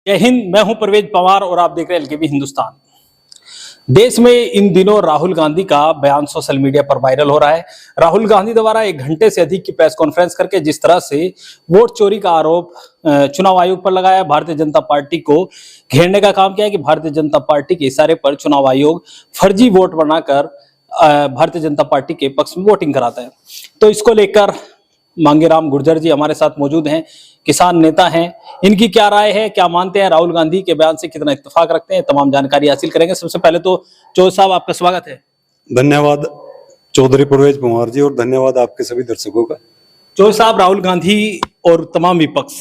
जय हिंद। मैं हूं परवेज पवार और आप देख रहे हैं एलकेबी हिंदुस्तान। देश में इन दिनों राहुल गांधी का बयान सोशल मीडिया पर वायरल हो रहा है। राहुल गांधी द्वारा 1 घंटे से अधिक की प्रेस कॉन्फ्रेंस करके जिस तरह से वोट चोरी का आरोप चुनाव आयोग पर लगाया, भारतीय जनता पार्टी को घेरने का काम किया कि भारतीय जनता पार्टी के इशारे पर चुनाव आयोग फर्जी वोट बनाकर भारतीय जनता पार्टी के पक्ष में वोटिंग कराता है। तो इसको लेकर मांगेराम गुर्जर जी हमारे साथ मौजूद हैं, किसान नेता हैं। इनकी क्या राय है, क्या मानते हैं, राहुल गांधी के बयान से कितना इत्तेफाक रखते हैं, तमाम जानकारी हासिल करेंगे। सबसे पहले तो चौधरी साहब आपका स्वागत है। धन्यवाद चौधरी परवेज पवार जी, और धन्यवाद आपके सभी दर्शकों का। चौधरी साहब, राहुल गांधी और तमाम विपक्ष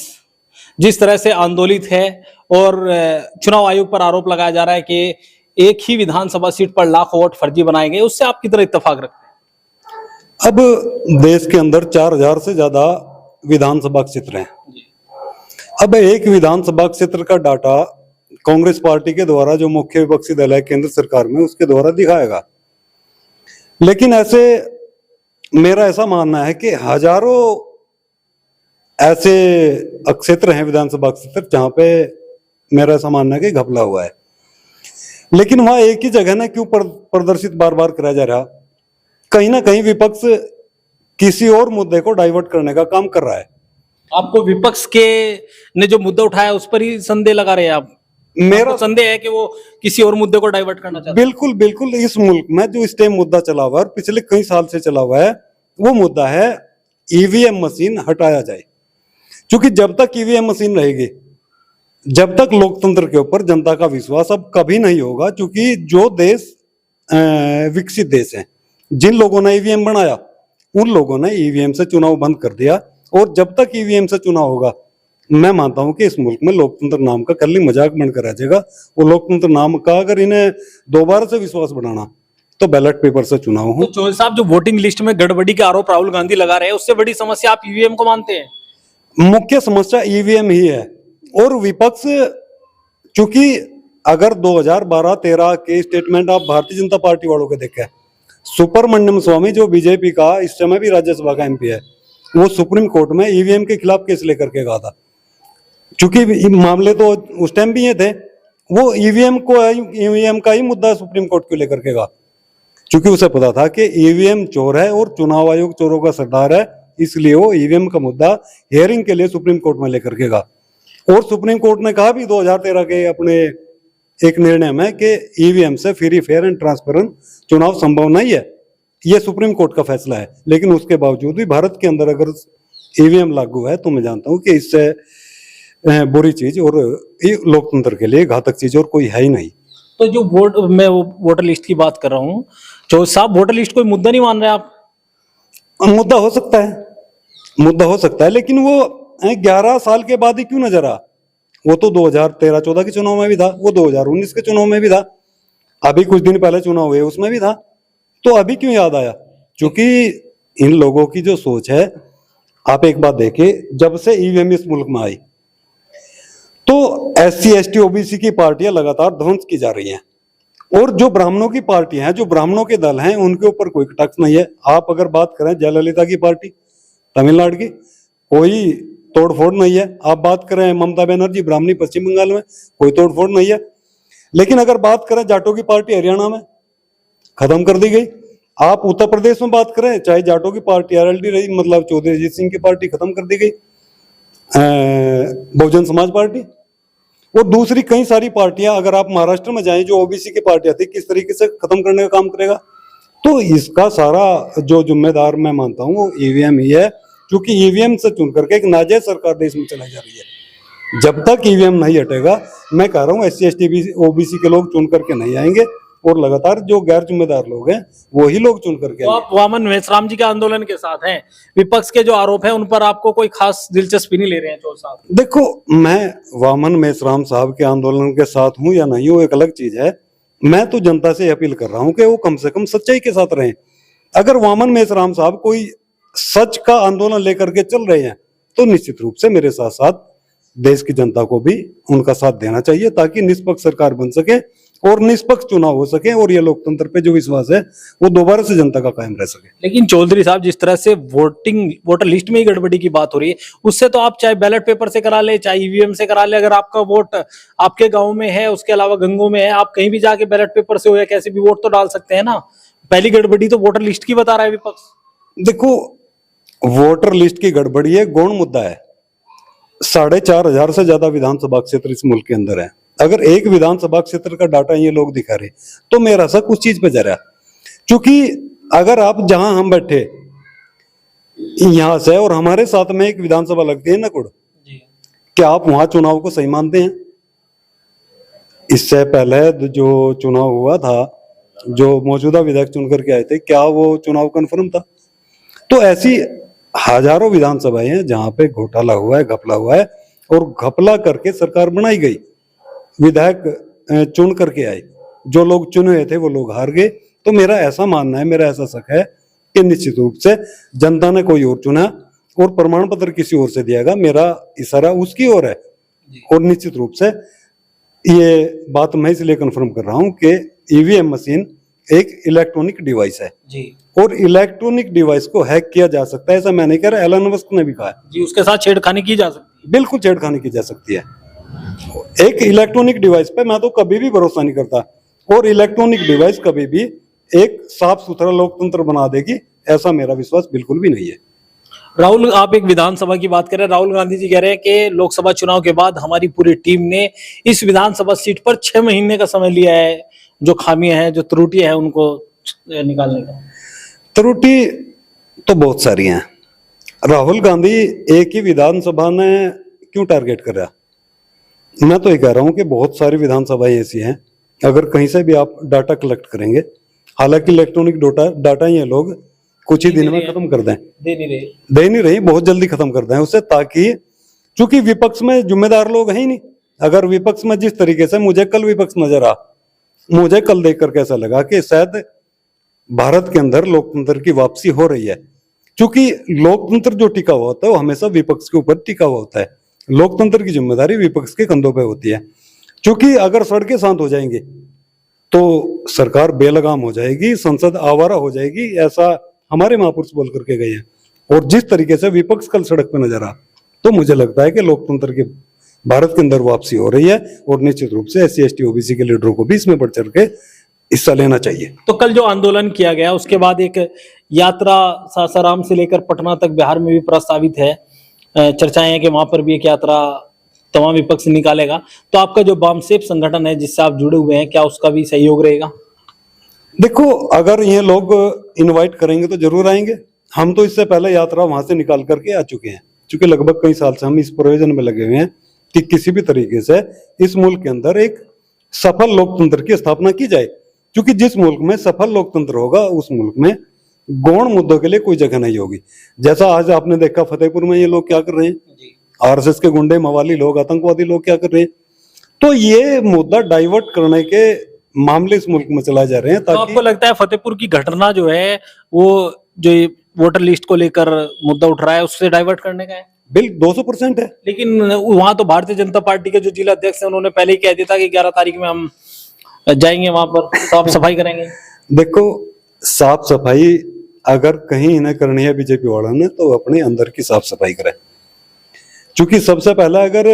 जिस तरह से आंदोलित है और चुनाव आयोग पर आरोप लगाया जा रहा है कि एक ही विधानसभा सीट पर लाखों वोट फर्जी बनाए गए, उससे आप कितना इत्तेफाक रखते हैं? अब देश के अंदर 4000 से ज्यादा विधानसभा क्षेत्र हैं। अब एक विधानसभा क्षेत्र का डाटा कांग्रेस पार्टी के द्वारा, जो मुख्य विपक्षी दल है केंद्र सरकार में, उसके द्वारा दिखाएगा। लेकिन ऐसे मेरा ऐसा मानना है कि हजारों ऐसे क्षेत्र हैं, विधानसभा क्षेत्र, जहां पे मेरा ऐसा मानना है कि घपला हुआ है। लेकिन वहां एक ही जगह ना क्यों प्रदर्शित बार बार कराया जा रहा? कहीं ना कहीं विपक्ष किसी और मुद्दे को डाइवर्ट करने का काम कर रहा है। आपको विपक्ष के ने जो मुद्दा उठाया उस पर ही संदेह लगा रहे हैं आप? मेरा संदेह है कि वो किसी और मुद्दे को डाइवर्ट करना चाहते हैं। बिल्कुल बिल्कुल। इस मुल्क में जो इस टाइम मुद्दा चला हुआ है, पिछले कई साल से चला हुआ है, वो मुद्दा है ईवीएम मशीन हटाया जाए। क्योंकि जब तक ईवीएम मशीन रहेगी, जब तक लोकतंत्र के ऊपर जनता का विश्वास अब कभी नहीं होगा। क्योंकि जो देश विकसित देश है, जिन लोगों ने ईवीएम बनाया, उन लोगों ने ईवीएम से चुनाव बंद कर दिया। और जब तक ईवीएम से चुनाव होगा, मैं मानता हूं कि इस मुल्क में लोकतंत्र नाम का कल मजाक बनकर रह जाएगा। वो लोकतंत्र नाम का अगर इन्हें दोबारा से विश्वास बढ़ाना तो बैलेट पेपर से चुनाव हो। तो चौधरी साहब, जो वोटिंग लिस्ट में गड़बड़ी के आरोप राहुल गांधी लगा रहे हैं, उससे बड़ी समस्या आप ईवीएम को मानते हैं? मुख्य समस्या ईवीएम ही है। और विपक्ष, चूंकि अगर 2012-13 के स्टेटमेंट आप भारतीय जनता पार्टी वालों के देखें, सुब्रमण्यम स्वामी जो बीजेपी का इस समय भी राज्यसभा का एमपी है, वो सुप्रीम कोर्ट में ईवीएम के खिलाफ केस लेकर के गया था। क्योंकि मामले तो उस टाइम भी ये थे, वो ईवीएम का ही मुद्दा सुप्रीम कोर्ट को लेकर के गया। क्योंकि उसे पता था कि ईवीएम चोर है और चुनाव आयोग चोरों का सरदार है, इसलिए वो ईवीएम का मुद्दा हियरिंग के लिए सुप्रीम कोर्ट में लेकर के गया। और सुप्रीम कोर्ट ने कहा भी 2013 के अपने एक निर्णय में कि ईवीएम से फ्री, फेयर एंड ट्रांसपेरेंट चुनाव संभव नहीं है। यह सुप्रीम कोर्ट का फैसला है। लेकिन उसके बावजूद भी भारत के अंदर अगर ईवीएम लागू है, तो मैं जानता हूं कि इससे बुरी चीज और लोकतंत्र के लिए घातक चीज और कोई है ही नहीं। तो जो मैं वोटर लिस्ट की बात कर रहा हूँ, चौधरी साहब, वोटर लिस्ट कोई मुद्दा नहीं मान रहे आप? मुद्दा हो सकता है, मुद्दा हो सकता है, लेकिन वो 11 साल के बाद ही क्यों नजर आ? वो तो 2013-14 के चुनाव में भी था, वो 2019 के चुनाव में भी था, अभी कुछ दिन पहले चुनाव हुए उसमें भी था। तो अभी क्यों याद आया? क्योंकि इन लोगों की जो सोच है, आप एक बात देखिए, जब से ईवीएम इस मुल्क में आई तो SC ST OBC की पार्टियां लगातार ध्वंस की जा रही हैं। और जो ब्राह्मणों की पार्टियां हैं, जो ब्राह्मणों के दल हैं, उनके ऊपर कोई कटाक्ष नहीं है। आप अगर बात करें जयललिता की पार्टी तमिलनाडु की, कोई तोड़फोड़ नहीं है। आप बात करें ममता बनर्जी ब्राह्मणी पश्चिम बंगाल में, कोई तोड़फोड़ नहीं है। लेकिन अगर बात करें जाटों की पार्टी हरियाणा में, खत्म कर दी गई। आप उत्तर प्रदेश में बात करें, चाहे जाटों की पार्टी RLD रही, मतलब चौधरी अजीत सिंह की पार्टी, खत्म कर दी गई बहुजन समाज पार्टी। और दूसरी कई सारी पार्टियां, अगर आप महाराष्ट्र में जाएं, जो OBC की पार्टियां थी, किस तरीके से खत्म करने का काम करेगा? तो इसका सारा जो जिम्मेदार मैं मानता हूं वो ईवीएम ही है। क्योंकि ईवीएम से चुन करके एक नाजायज सरकार देश में चलाई जा रही है। जब तक ईवीएम नहीं हटेगा, मैं कह रहा हूँ SC ST OBC के लोग चुन करके नहीं आएंगे, और लगातार जो गैर जिम्मेदार लोग हैं वही लोग चुन करके। तो आप वामन मेश्राम जी के आंदोलन के साथ हैं, विपक्ष के जो आरोप है उन पर आपको कोई खास दिलचस्पी नहीं ले रहे हैं चौधरी साहब? देखो, मैं वामन मेश्राम साहब के आंदोलन के साथ हूं या नहीं, वो एक अलग चीज है। मैं तो जनता से अपील कर रहा हूं कि वो कम से कम सच्चाई के साथ रहें। अगर वामन मेश्राम साहब कोई सच का आंदोलन लेकर के चल रहे हैं, तो निश्चित रूप से मेरे साथ साथ देश की जनता को भी उनका साथ देना चाहिए, ताकि निष्पक्ष सरकार बन सके और निष्पक्ष चुनाव हो सके और ये लोकतंत्र पे जो विश्वास है वो दोबारा से जनता का कायम रह सके। लेकिन चौधरी साहब, जिस तरह से वोटर लिस्ट में ही गड़बड़ी की बात हो रही है, उससे तो आप चाहे बैलेट पेपर से करा ले, चाहे ईवीएम से करा ले, अगर आपका वोट आपके गांव में है, उसके अलावा गंगों में है, आप कहीं भी जाके बैलेट पेपर से हो या कैसे भी वोट तो डाल सकते हैं ना। पहली गड़बड़ी तो वोटर लिस्ट की बता रहा है विपक्ष। देखो, वोटर लिस्ट की गड़बड़ी है, गौण मुद्दा है। 4,500 से ज्यादा विधानसभा क्षेत्र इस मुल्क के अंदर है। अगर एक विधानसभा क्षेत्र का डाटा ये लोग दिखा रहे तो मेरा शक उस चीज पे जा रहा है, क्योंकि अगर आप जहां हम बैठे यहां से और हमारे साथ में एक विधानसभा लगती है नकुड़, क्या आप वहां चुनाव को सही मानते हैं? इससे पहले जो चुनाव हुआ था, जो मौजूदा विधायक चुन करके आए थे, क्या वो चुनाव कन्फर्म था? तो ऐसी हजारों विधानसभाएं हैं जहां पे घोटाला हुआ है, घपला हुआ है, और घपला करके सरकार बनाई गई, विधायक चुन करके आए, जो लोग चुने हुए थे वो लोग हार गए। तो मेरा ऐसा मानना है, मेरा ऐसा शक है कि निश्चित रूप से जनता ने कोई और चुना और प्रमाण पत्र किसी और से दिया गया। मेरा इशारा उसकी ओर है, और निश्चित रूप से ये बात मैं इसलिए कंफर्म कर रहा हूं कि ईवीएम मशीन एक इलेक्ट्रॉनिक डिवाइस है जी, और इलेक्ट्रॉनिक डिवाइस को हैक किया जा सकता है, ऐसा मैं नहीं कह रहा, एलन मस्क ने भी कहा है जी, उसके साथ छेड़खानी की जा सकती है। बिल्कुल छेड़खानी की जा सकती है। एक इलेक्ट्रॉनिक डिवाइस पे मैं तो कभी भी भरोसा नहीं करता, और इलेक्ट्रॉनिक डिवाइस कभी भी एक साफ सुथरा लोकतंत्र बना देगी, ऐसा मेरा विश्वास बिल्कुल भी नहीं है। राहुल, आप एक विधानसभा की बात कर रहे हैं, राहुल गांधी जी कह रहे हैं कि लोकसभा चुनाव के बाद हमारी पूरी टीम ने इस विधानसभा सीट पर 6 महीने का समय लिया है, जो खामियां हैं, जो त्रुटियां हैं, उनको निकालने का। त्रुटि तो बहुत सारी हैं। राहुल गांधी एक ही विधानसभा ने क्यों टारगेट कर रहा? मैं तो ये कह रहा हूं कि बहुत सारी विधानसभाएं ऐसी हैं, अगर कहीं से भी आप डाटा कलेक्ट करेंगे, हालांकि इलेक्ट्रॉनिक डाटा ये लोग कुछ ही दिन में खत्म कर दें, दे नहीं रही, बहुत जल्दी खत्म कर दें उससे, ताकि चूंकि विपक्ष में जिम्मेदार लोग हैं ही नहीं। अगर विपक्ष में जिस तरीके से मुझे कल विपक्ष नजर आ, मुझे कल देख करके ऐसा लगा कि शायद भारत के अंदर लोकतंत्र की वापसी हो रही है, क्योंकि लोकतंत्र जो टिका हुआ होता है वो हमेशा विपक्ष के ऊपर टिका हुआ होता है। लोकतंत्र की जिम्मेदारी विपक्ष के कंधों पे होती है, क्योंकि अगर सड़कें शांत हो जाएंगी तो सरकार बेलगाम हो जाएगी, संसद आवारा हो जाएगी, ऐसा हमारे महापुरुष बोल करके गए हैं। और जिस तरीके से विपक्ष कल सड़क पर नजर आ, तो मुझे लगता है कि लोकतंत्र की भारत के अंदर वापसी हो रही है, और निश्चित रूप से SC ST OBC के लीडरों को भी इसमें बढ़ चढ़ के हिस्सा लेना चाहिए। तो कल जो आंदोलन किया गया, उसके बाद एक यात्रा सासाराम से लेकर पटना तक बिहार में भी प्रस्तावित है, चर्चाएं हैं कि वहां पर भी एक यात्रा तमाम विपक्ष निकालेगा। तो आपका जो वामसेप संगठन है जिससे आप जुड़े हुए हैं, क्या उसका भी सहयोग रहेगा? देखो, अगर ये लोग इनवाइट करेंगे तो जरूर आएंगे। हम तो इससे पहले यात्रा वहां से निकाल करके आ चुके हैं, क्योंकि लगभग कई साल से हम इस प्रयोजन में लगे हुए हैं कि किसी भी तरीके से इस मुल्क के अंदर एक सफल लोकतंत्र की स्थापना की जाए, क्योंकि जिस मुल्क में सफल लोकतंत्र होगा उस मुल्क में गौण मुद्दों के लिए कोई जगह नहीं होगी। जैसा आज आपने देखा फतेहपुर में ये लोग क्या कर रहे हैं, RSS के गुंडे, मवाली लोग, आतंकवादी लोग क्या कर रहे हैं। तो ये मुद्दा डाइवर्ट करने के मामले इस मुल्क में चलाए जा रहे हैं, ताकि तो आपको लगता है फतेहपुर की घटना जो है वो जो वोटर लिस्ट को लेकर मुद्दा उठ रहा है उससे डाइवर्ट करने का है? बिल 200% है। लेकिन वहां तो भारतीय जनता पार्टी के जो जिला अध्यक्ष हैं उन्होंने पहले ही कह दिया था कि 11 तारीख में हम जाएंगे वहां पर, साफ सफाई करेंगे। देखो, साफ सफाई अगर कहीं इन्हें करनी है बीजेपी वालों ने, तो अपने अंदर की साफ सफाई करें, क्योंकि सबसे पहला अगर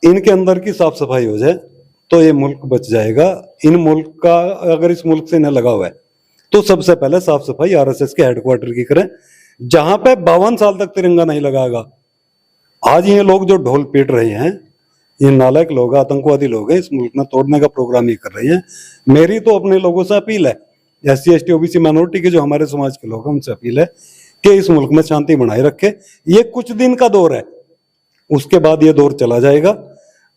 इनके अंदर की साफ सफाई हो जाए तो ये मुल्क बच जाएगा। इन मुल्क का अगर इस मुल्क से न लगा हुआ है तो सबसे पहले साफ सफाई RSS के हेडक्वार्टर की करें, जहां पे 52 साल तक तिरंगा नहीं लगाएगा। आज ये लोग जो ढोल पीट रहे हैं, ये नालायक लोग, आतंकवादी लोग हैं, इस मुल्क में तोड़ने का प्रोग्राम ये कर रहे हैं। मेरी तो अपने लोगों से अपील है, SC ST OBC माइनॉरिटी के जो हमारे समाज के लोग हैं उनसे अपील है कि इस मुल्क में शांति बनाए रखे। ये कुछ दिन का दौर है, उसके बाद ये दौर चला जाएगा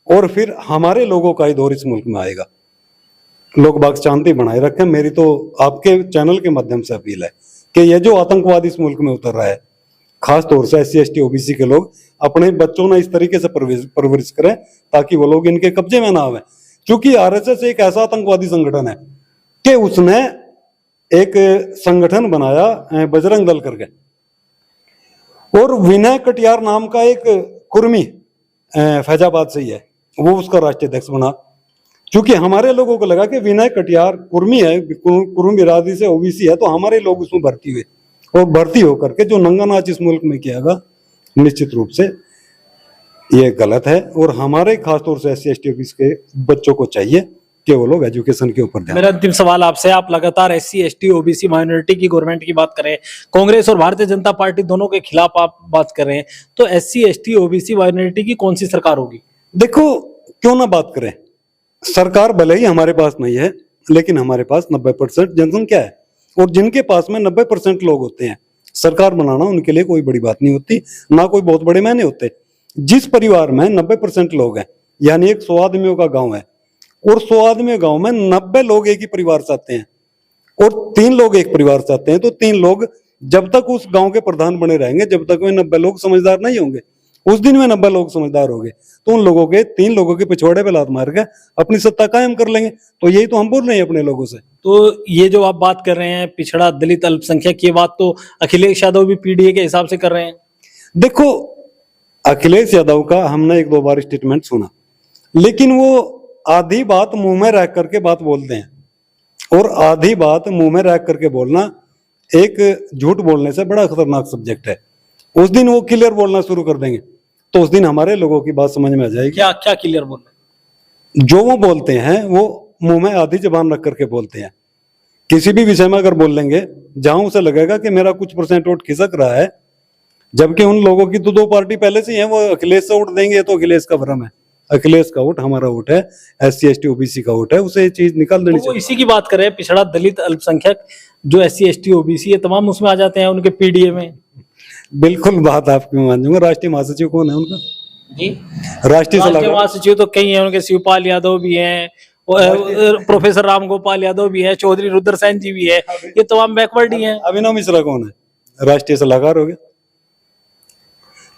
और फिर हमारे लोगों का ही दौर इस मुल्क में आएगा। लोग बाग शांति बनाए रखें। मेरी तो आपके चैनल के माध्यम से अपील है कि ये जो आतंकवाद इस मुल्क में उतर रहा है, खास तौर से SC ST OBC के लोग अपने बच्चों ने इस तरीके से परवरिश करें ताकि वो लोग इनके कब्जे में ना आवे, क्योंकि RSS एक ऐसा आतंकवादी संगठन है कि उसने एक संगठन बनाया बजरंग दल करके, और विनय कटियार नाम का एक कुर्मी फैजाबाद से ही है, वो उसका राष्ट्रीय अध्यक्ष बना। क्योंकि हमारे लोगों को लगा कि विनय कटियार कुर्मी है, कुर्मी बिरादरी से ओबीसी है, तो हमारे लोग उसमें भर्ती हुए और भर्ती होकर के जो नंगा नाच इस मुल्क में कियागा, निश्चित रूप से ये गलत है। और हमारे खासतौर से SC/ST ऑफिस के बच्चों को चाहिए कि वो लोग एजुकेशन के ऊपर ध्यान। मेरा अंतिम सवाल आपसे, आप लगातार SC/ST OBC माइनॉरिटी की गवर्नमेंट की बात करें, कांग्रेस और भारतीय जनता पार्टी दोनों के खिलाफ आप बात कर रहे हैं, तो SC/ST OBC माइनॉरिटी की कौन सी सरकार होगी? देखो, क्यों ना बात करें, सरकार भले ही हमारे पास नहीं है, लेकिन हमारे पास 90% जनसंख्या है, और जिनके पास में 90% लोग होते हैं, सरकार बनाना उनके लिए कोई बड़ी बात नहीं होती, ना कोई बहुत बड़े मायने होते। जिस परिवार में 90% लोग हैं, यानी एक 100 आदमियों का गांव है, और 100 आदमी गांव में 90 लोग एक ही परिवार से आते हैं, और 3 लोग एक परिवार से आते हैं, तो 3 लोग जब तक उस गांव के प्रधान बने रहेंगे, जब तक वे 90 लोग समझदार नहीं होंगे, उस दिन में 90 लोग समझदार होंगे, तो उन लोगों के 3 लोगों के पिछवाड़े पे लात मार के अपनी सत्ता कायम कर लेंगे। तो यही तो हम बोल रहे हैं अपने लोगों से। तो ये जो आप बात कर रहे हैं पिछड़ा दलित अल्पसंख्यक की बात, तो अखिलेश यादव भी PDA के हिसाब से कर रहे हैं। देखो, अखिलेश यादव का हमने 1-2 बार स्टेटमेंट सुना, लेकिन वो आधी बात मुंह में रख करके बात बोलते हैं, और आधी बात मुंह में रख करके बोलना एक झूठ बोलने से बड़ा खतरनाक सब्जेक्ट है। उस दिन वो क्लियर बोलना शुरू कर देंगे, तो उस दिन हमारे लोगों की बात समझ में आ जाएगी। क्या क्या क्लियर बोल रहे हैं? जो वो बोलते हैं वो मुंह में आधी जबान रख करके बोलते हैं। किसी भी विषय में अगर बोल लेंगे, जहां उसे लगेगा कि मेरा कुछ % वोट खिसक रहा है, जबकि उन लोगों की तो 2 पार्टी पहले से ही है, वो अखिलेश से वोट देंगे, तो अखिलेश का भ्रम है। अखिलेश का वोट हमारा वोट है, SC/ST OBC का वोट है, उसे ये चीज निकाल देनी तो वो चाहिए। इसी की बात करें, पिछड़ा दलित अल्पसंख्यक जो SC/ST OBC है, तमाम उसमें आ जाते हैं उनके PDA में। बिल्कुल बात आपकी मान जाऊंगा। राष्ट्रीय महासचिव कौन है उनका? जी, राष्ट्रीय सलाहकार। महासचिव तो कई हैं, उनके शिवपाल यादव भी हैं, प्रोफेसर राम गोपाल यादव भी है, चौधरी रुद्रसेन जी भी है, ये तमाम बैकवर्ड ही हैं। अभिनव मिश्रा कौन है? राष्ट्रीय सलाहकार हो गया।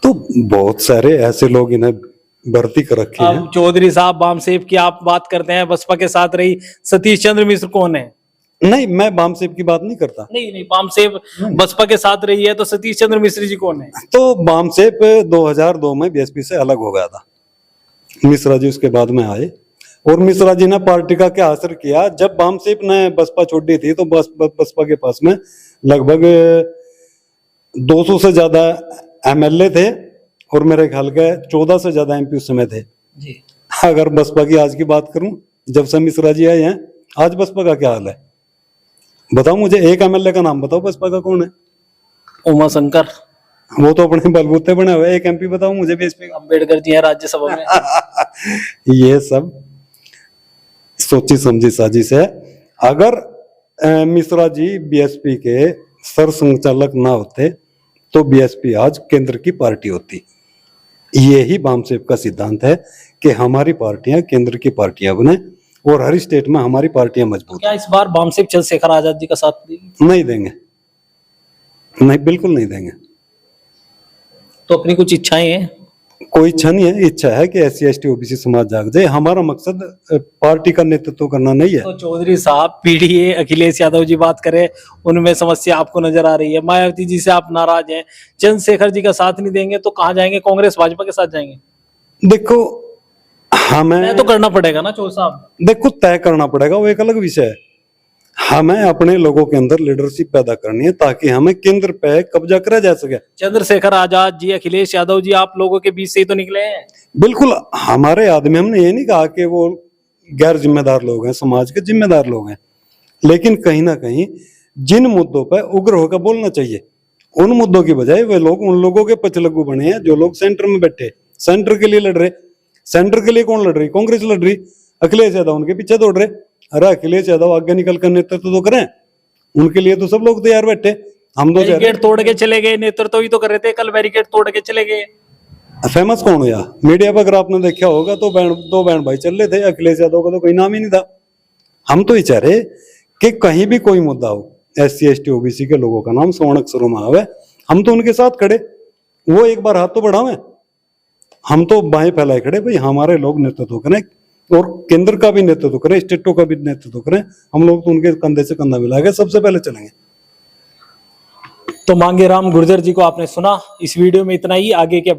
तो बहुत सारे ऐसे लोग इन्हें भर्ती कर रखे हैं। अब चौधरी साहब बामसेब की आप बात करते हैं, बसपा के साथ रही सतीश चंद्र मिश्र कौन है? नहीं, मैं बामसेब की बात नहीं करता। नहीं, बामसेब बसपा के साथ रही है, तो सतीश चंद्र मिश्र जी कौन है? तो बामसेब 2002 में BSP से अलग हो गया था, मिश्रा जी उसके बाद में आए, और मिश्रा जी ने पार्टी का क्या असर किया। जब बामसेब ने बसपा छोड़ी थी, तो बसपा के पास में लगभग 200 से ज्यादा MLA थे, और मेरे ख्याल के 14 से ज्यादा MP उस समय थे जी। अगर बसपा की आज की बात करूं, जब से मिश्रा जी आए हैं, आज बसपा का क्या हाल है बताओ मुझे। एक MLA का नाम बताओ बसपा का, कौन है? उमा शंकर, वो तो अपने बलबूते बने हुए। एक MP बताओ मुझे BSP का। अम्बेडकर जी हैं राज्यसभा में। ये सब सोची समझी साजिश है। अगर मिश्रा जी BSP के सर संचालक ना होते, तो BSP आज केंद्र की पार्टी होती। यही बामसेब का सिद्धांत है कि हमारी पार्टियां केंद्र की पार्टियां बने, और हर स्टेट में हमारी पार्टियां मजबूत। क्या इस बार बामसेब चंद्रशेखर आजाद जी का साथ देगी? नहीं देंगे, नहीं, बिल्कुल नहीं देंगे। तो अपनी कुछ इच्छाएं हैं? कोई इच्छा नहीं है। इच्छा है कि SC/ST OBC समाज जाग जाए। हमारा मकसद पार्टी का नेतृत्व करना नहीं है। तो चौधरी साहब PDA अखिलेश यादव जी बात करें, उनमें समस्या आपको नजर आ रही है, मायावती जी से आप नाराज हैं, चंद्रशेखर जी का साथ नहीं देंगे, तो कहाँ जाएंगे? कांग्रेस भाजपा के साथ जाएंगे? देखो, हमें तय तो करना पड़ेगा ना चौधरी साहब। देखो, तय करना पड़ेगा, वो एक अलग विषय है। हमें अपने लोगों के अंदर लीडरशिप पैदा करनी है, ताकि हमें केंद्र पे कब्जा करा जा सके। चंद्रशेखर आजाद जी, अखिलेश यादव जी, आप लोगों के बीच से ही तो निकले हैं। बिल्कुल, हमारे आदमी, हमने ये नहीं कहा कि वो गैर जिम्मेदार लोग हैं, समाज के जिम्मेदार लोग हैं, लेकिन कहीं ना कहीं जिन मुद्दों पर उग्र होकर बोलना चाहिए, उन मुद्दों की बजाय वे लोग उन लोगों के पछलग्गू बने हैं, जो लोग सेंटर में बैठे, सेंटर के लिए लड़ रहे। सेंटर के लिए कौन लड़ रही? कांग्रेस लड़ रही। अखिलेश यादव उनके पीछे दौड़ रहे। अरे अखिलेश यादव आगे निकल कर नेतृत्व तो करें, उनके लिए तो सब लोग तैयार बैठे। हम तो बैरिकेड तोड़ के चले गए, नेतृत्व ही तो कर रहे थे, कल बैरिकेड तोड़ के चले गए। फेमस कौन हुआ मीडिया पर? अगर आपने देखा होगा तो दो बहन भाई चल रहे थे, अखिलेश यादव का तो कोई नाम ही नहीं था। हम तो ये चाह रहे कि कहीं भी कोई मुद्दा हो, SC/ST OBC के लोगों का नाम स्वर्ण अक्षरों में आवे, हम तो उनके साथ खड़े। वो एक बार हाथ तो बढ़ावे, हम तो बाएं फैलाए खड़े, भाई हमारे लोग नेतृत्व करें, और केंद्र का भी नेतृत्व करें, स्टेटों का भी नेतृत्व करें। हम लोग तो उनके कंधे से कंधा मिला के सबसे पहले चलेंगे। तो मांगे राम गुर्जर जी को आपने सुना। इस वीडियो में इतना ही। आगे के